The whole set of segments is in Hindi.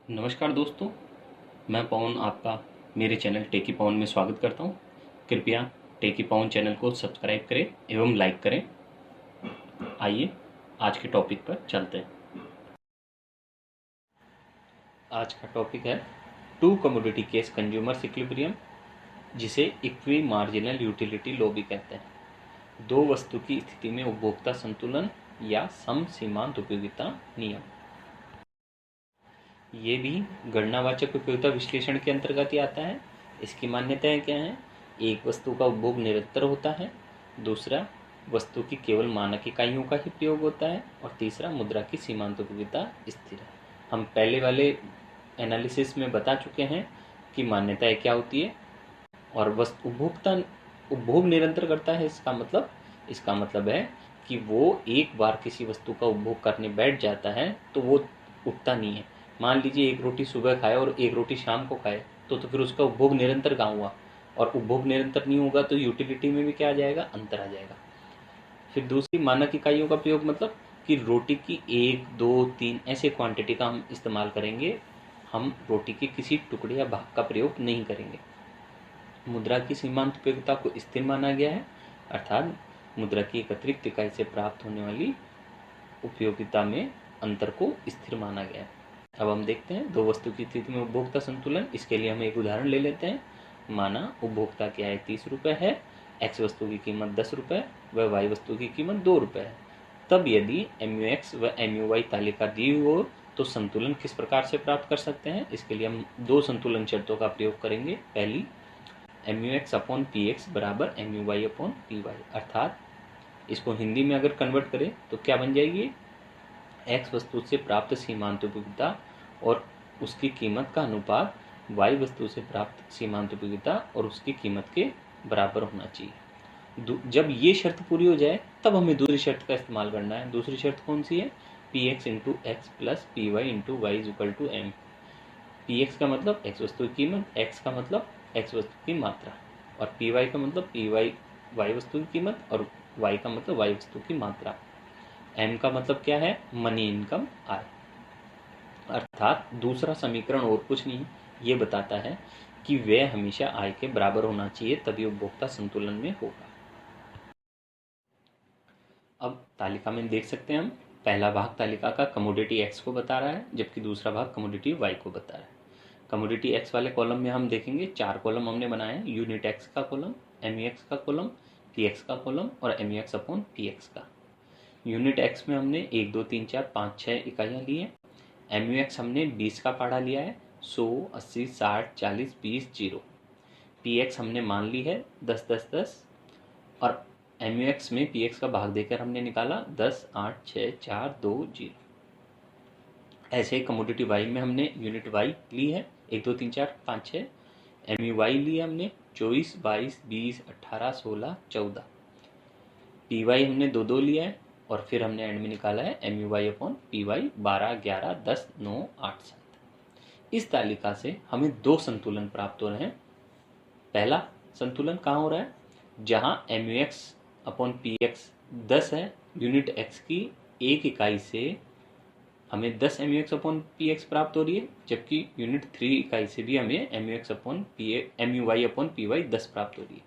नमस्कार दोस्तों, मैं पवन आपका मेरे चैनल टेकी पवन में स्वागत करता हूं। कृपया टेकी पवन चैनल को सब्सक्राइब करें एवं लाइक करें। आइए आज के टॉपिक पर चलते हैं। आज का टॉपिक है two commodity case consumer's equilibrium, जिसे इक्वी मार्जिनल यूटिलिटी लॉ भी कहते हैं। दो वस्तु की स्थिति में उपभोक्ता संतुलन या सम सीमांत उपयोगिता नियम। ये भी गणनावाचक उपयोगिता विश्लेषण के अंतर्गत ही आता है। इसकी मान्यताएं क्या हैं? एक वस्तु का उपभोग निरंतर होता है, दूसरा वस्तु की केवल मानक इकाइयों का ही प्रयोग होता है, और तीसरा मुद्रा की सीमांत उपयोगिता स्थिर है। हम पहले वाले एनालिसिस में बता चुके हैं कि मान्यताएं क्या होती है। और वस्तु उपभोग निरंतर करता है, इसका मतलब है कि वो एक बार किसी वस्तु का उपभोग करने बैठ जाता है तो वो उठता नहीं है। मान लीजिए एक रोटी सुबह खाए और एक रोटी शाम को खाए, तो फिर उसका उपभोग निरंतर कहाँ हुआ? और उपभोग निरंतर नहीं होगा तो यूटिलिटी में भी क्या आ जाएगा? अंतर आ जाएगा। फिर दूसरी मानक इकाइयों का प्रयोग, मतलब कि रोटी की 1, 2, 3 ऐसे क्वांटिटी का हम इस्तेमाल करेंगे। हम रोटी के किसी टुकड़े या भाग का प्रयोग नहीं करेंगे। मुद्रा की सीमांत उपयोगिता को स्थिर माना गया है, अर्थात मुद्रा की एक अतिरिक्त इकाई से प्राप्त होने वाली उपयोगिता में अंतर को स्थिर माना गया है। अब हम देखते हैं दो वस्तु की स्थिति में उपभोक्ता संतुलन। इसके लिए हम एक उदाहरण ले लेते हैं। माना उपभोक्ता की आय 30 रुपये है, एक्स वस्तु की कीमत 10 रुपये व वाई वस्तु की कीमत 2 रुपये है। तब यदि MUX व MUY तालिका दी हो तो संतुलन किस प्रकार से प्राप्त कर सकते हैं? इसके लिए हम दो संतुलन शर्तों का प्रयोग करेंगे। पहली, MUX अपॉन PX बराबर MUY अपॉन PY, अर्थात इसको हिंदी में अगर कन्वर्ट करें तो क्या बन जाएगी? एक्स वस्तु से प्राप्त सीमांत उपयोगिता और उसकी कीमत का अनुपात वाई वस्तु से प्राप्त सीमांत उपयोगिता और उसकी कीमत के बराबर होना चाहिए। जब ये शर्त पूरी हो जाए तब हमें दूसरी शर्त का इस्तेमाल करना है। दूसरी शर्त कौन सी है? PX into X plus PY into Y is equal to M। PX का मतलब एक्स वस्तु की कीमत, X का मतलब एक्स वस्तु की मात्रा, और PY का मतलब PY वाई वस्तु की कीमत, और Y का मतलब वाई वस्तु की मात्रा। M का मतलब क्या है? मनी इनकम आय। अर्थात दूसरा समीकरण और कुछ नहीं, ये बताता है कि व्यय हमेशा आय के बराबर होना चाहिए, तभी उपभोक्ता संतुलन में होगा। अब तालिका में देख सकते हैं हम, पहला भाग तालिका का कमोडिटी एक्स को बता रहा है, जबकि दूसरा भाग कमोडिटी वाई को बता रहा है। कमोडिटी एक्स वाले कॉलम में हम देखेंगे 4 कॉलम हमने बनाए हैं। यूनिट एक्स का कॉलम, MUX का कॉलम, PX का कॉलम और MUX अपॉन PX का। यूनिट एक्स में हमने 1, 2, 3, 4, 5, 6 इकाइयाँ ली हैं। MUX हमने 20 का पाढ़ा लिया है, 100, 80, 60, 40, 20, 0। PX हमने मान ली है 10, 10, 10, और MUX में PX का भाग देकर हमने निकाला 10, 8, 6, 4, 2, 0। ऐसे ही कमोडिटी वाई में हमने यूनिट वाई ली है 1, 2, 3, 4, 5, 6। MUY ली है हमने 24, 22, 20, 18, 16, 14। PY हमने 2, 2 लिया है, और फिर हमने एंड में निकाला है MUY अपॉन PY 12, 11, 10, 9, 8, 7। इस तालिका से हमें दो संतुलन प्राप्त हो रहे हैं। पहला संतुलन कहाँ हो रहा है? जहाँ MUX अपॉन PX 10 है, यूनिट एक्स की एक इकाई से हमें 10 MUX अपॉन PX प्राप्त हो रही है, जबकि यूनिट 3 इकाई से भी हमें MUX upon MUY upon PY 10 प्राप्त हो रही है।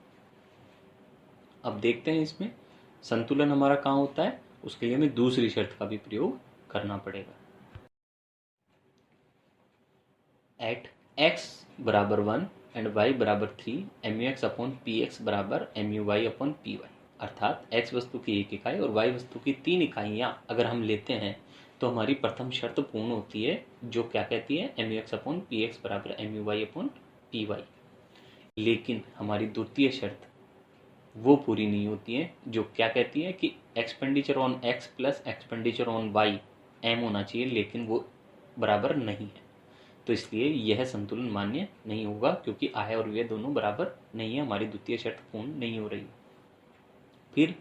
अब देखते हैं इसमें संतुलन हमारा कहाँ होता है। उसके लिए हमें दूसरी शर्त का भी प्रयोग करना पड़ेगा। एट x बराबर 1 एंड y बराबर 3, MUX अपॉन PX बराबर MUY अपॉन PY, अर्थात x वस्तु की एक इकाई और y वस्तु की 3 इकाइयाँ अगर हम लेते हैं तो हमारी प्रथम शर्त पूर्ण होती है, जो क्या कहती है? MUX अपॉन PX बराबर MUY अपॉन PY। लेकिन हमारी द्वितीय शर्त वो पूरी नहीं होती है, जो क्या कहती है कि expenditure on x plus expenditure on y m होना चाहिए, लेकिन वो बराबर नहीं है। तो इसलिए यह संतुलन मान्य नहीं होगा, क्योंकि आय और व्यय दोनों बराबर नहीं है। हमारी द्वितीय शर्त पूर्ण नहीं हो रही। फिर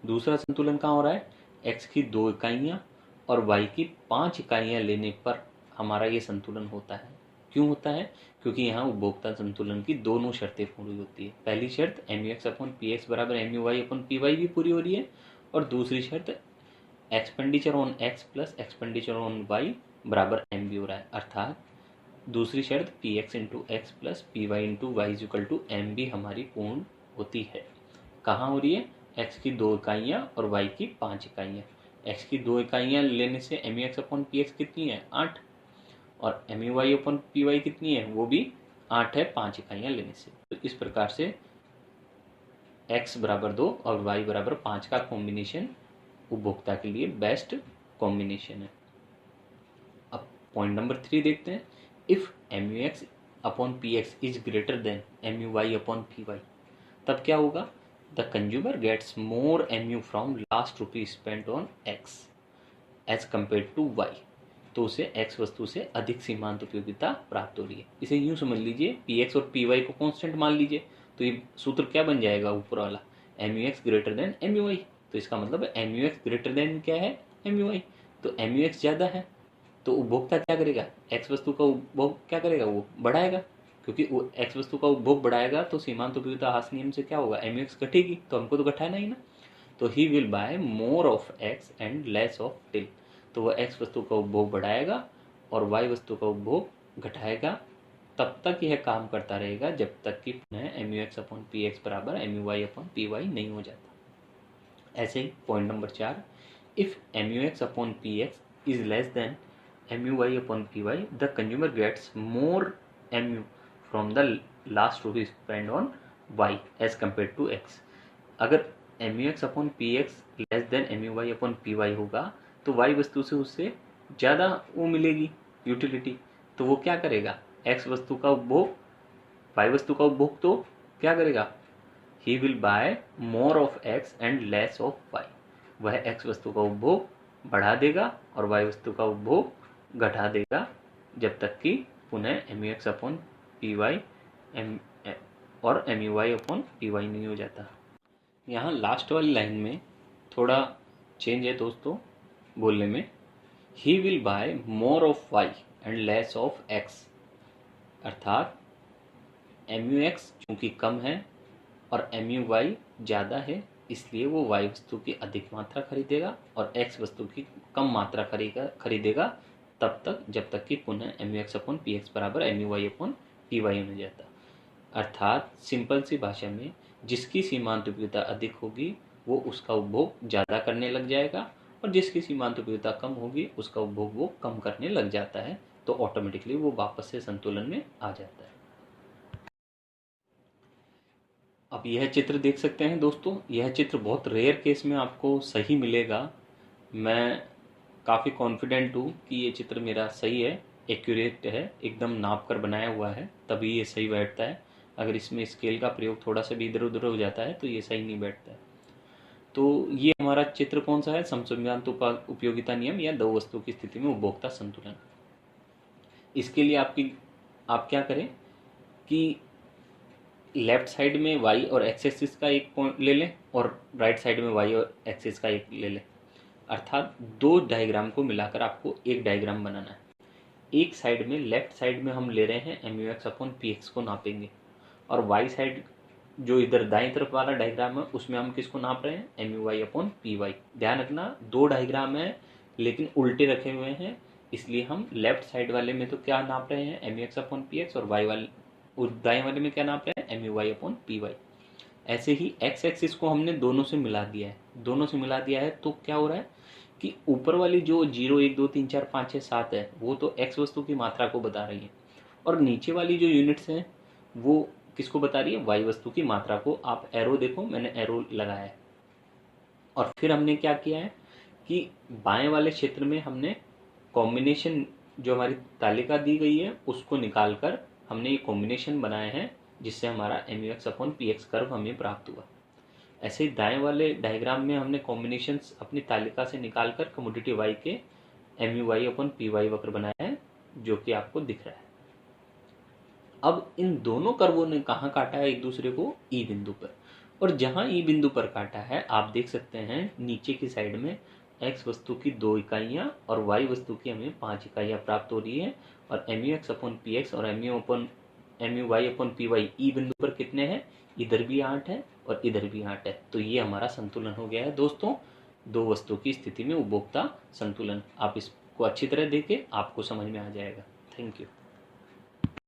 दूसरा संतुलन कहाँ हो रहा है? x की 2 इकाइयाँ और y की 5 इकाइयाँ लेने पर हमारा ये संतुलन होता है। क्यों होता है? क्योंकि यहाँ उपभोक्ता संतुलन की दोनों शर्तें पूरी होती है। पहली शर्त MUX अपॉन PX बराबर MUY अपॉन PY भी पूरी हो रही है, और दूसरी शर्त expenditure on x plus expenditure on y बराबर m भी हो रहा है। अर्थात दूसरी शर्त P X into X plus P Y into Y is equal to M भी हमारी पूर्ण होती है। कहाँ हो रही है? एक्स की 2 इकाइयाँ और वाई की 5 इकाइयाँ। एक्स की 2 इकाइयाँ लेने से M U X upon P X कितनी है? 8। और M U Y upon P Y कितनी है? वो भी 8 है 5 इकाइयाँ लेने से। तो इस प्रकार से x बराबर 2 और y बराबर 5 का कॉम्बिनेशन उपभोक्ता के लिए बेस्ट कॉम्बिनेशन है। अब पॉइंट नंबर 3 देखते हैं। If M U X upon P X is greater than M U Y upon P Y, तब क्या होगा? The consumer gets more M U from last rupee spent on X as compare to Y. तो उसे एक्स वस्तु से अधिक सीमांत उपयोगिता प्राप्त हो रही है। इसे यूं समझ लीजिए, पी एक्स और पी वाई को कॉन्स्टेंट मान लीजिए, तो ये सूत्र क्या बन जाएगा ऊपर वाला? M U X greater than M U Y. तो इसका मतलब M U X greater than क्या है? M U Y. तो एम यू एक्स ज़्यादा है तो उपभोक्ता क्या करेगा? एक्स वस्तु का उपभोग क्या करेगा? वो बढ़ाएगा, क्योंकि वो एक्स वस्तु का उपभोग बढ़ाएगा तो सीमांत उपयोगिता हास नियम से क्या होगा? एम यू एक्स घटेगी, तो हमको तो घटाना ही ना। तो ही will buy more of X and less of till. तो वह एक्स वस्तु का उपभोग बढ़ाएगा और वाई वस्तु का उपभोग घटाएगा। तब तक यह काम करता रहेगा जब तक कि पुनः M U X upon P X बराबर M U Y upon P Y नहीं हो जाता। ऐसे ही point number 4, if M U X upon P X is less than M U Y upon P Y, the consumer gets more M U from the last rupee spend on Y as compare to X. अगर M U X upon P X less than M U Y upon P Y होगा तो वाई वस्तु से उससे ज़्यादा वो मिलेगी यूटिलिटी। तो वो क्या करेगा? एक्स वस्तु का उपभोग, वाई वस्तु का उपभोग तो क्या करेगा? He will buy more of X and less of Y. वह एक्स वस्तु का उपभोग बढ़ा देगा और वाई वस्तु का उपभोग घटा देगा जब तक कि पुनः M U X upon P Y M और M U Y upon P Y नहीं हो जाता। यहाँ लास्ट वाली लाइन में थोड़ा चेंज है दोस्तों बोलने में। He will buy more of Y and less of X, अर्थात एम यू एक्स चूँकि कम है और एम यू वाई ज़्यादा है, इसलिए वो वाई वस्तु की अधिक मात्रा खरीदेगा और एक्स वस्तु की कम मात्रा खरीदेगा तब तक जब तक कि पुनः M U X upon P X बराबर M U Y upon P Y हो जाता। अर्थात सिंपल सी भाषा में, जिसकी सीमांत उपयोगिता अधिक होगी वो उसका उपभोग ज़्यादा करने लग जाएगा और जिसकी सीमांत उपयोगिता कम होगी उसका उपभोग वो कम करने लग जाता है। तो ऑटोमेटिकली वो वापस से संतुलन में आ जाता है। अब यह चित्र देख सकते हैं दोस्तों, यह चित्र बहुत रेयर केस में आपको सही मिलेगा। मैं काफ़ी कॉन्फिडेंट हूँ कि ये चित्र मेरा सही है, एक्यूरेट है, एकदम नाप कर बनाया हुआ है, तभी ये सही बैठता है। अगर इसमें स्केल का प्रयोग थोड़ा सा भी इधर उधर हो जाता है तो ये सही नहीं बैठता है। तो ये हमारा चित्र कौन सा है? समसंज्ञात उपयोगिता नियम या दो वस्तु की स्थिति में उपभोक्ता संतुलन। इसके लिए आप क्या करें कि लेफ्ट साइड में y और एक्स एक्सिस का एक पॉइंट ले लें और राइट साइड में y और एक्सिस का एक ले लें। अर्थात दो डायग्राम को मिलाकर आपको एक डायग्राम बनाना है। एक साइड में, लेफ्ट साइड में हम ले रहे हैं M U X upon P X को नापेंगे और वाई साइड जो इधर दाएं तरफ वाला डायग्राम है उसमें हम किसको नाप रहे हैं? M U Y upon P Y. ध्यान रखना, दो डायग्राम है लेकिन उल्टे रखे हुए हैं, इसलिए हम लेफ्ट साइड वाले में तो क्या नाप रहे हैं? M U X upon P X, और वाई वाले दाएं वाले में क्या नाप रहे हैं? M U Y upon P Y. ऐसे ही एक्स एक्सिस को हमने दोनों से मिला दिया है, दोनों से मिला दिया है तो क्या हो रहा है कि ऊपर वाली जो 0 1 2 3 4 5 6 7 है वो तो एक्स वस्तु की मात्रा को बता रही है और नीचे वाली जो यूनिट्स हैं वो किसको बता रही है? वाई वस्तु की मात्रा को। आप एरो देखो, मैंने एरो लगाया है। और फिर हमने क्या किया है कि बाएं वाले क्षेत्र में हमने कॉम्बिनेशन, जो हमारी तालिका दी गई है उसको निकाल कर हमने ये कॉम्बिनेशन बनाए हैं जिससे हमारा M U X upon P X curve हमें प्राप्त हुआ। ऐसे ही दाएं वाले डायग्राम में हमने कॉम्बिनेशंस अपनी तालिका से निकालकर कमोडिटी वाई के M U Y upon P Y वक्र बनाया है जो कि आपको दिख रहा है। अब इन दोनों कर्वों ने कहाँ काटा है? एक दूसरे को ई बिंदु पर, और जहाँ ई बिंदु पर काटा है आप देख सकते हैं नीचे की साइड में एक्स वस्तु की 2 इकाइयाँ और वाई वस्तु की हमें 5 इकाइयाँ प्राप्त हो रही है और M U X upon P X और M U Y upon P Y E बिंदु पर कितने हैं? इधर भी 8 है और इधर भी 8 है। तो ये हमारा संतुलन हो गया है दोस्तों, दो वस्तु की स्थिति में उपभोक्ता संतुलन। आप इसको अच्छी तरह देखें, आपको समझ में आ जाएगा। Thank you.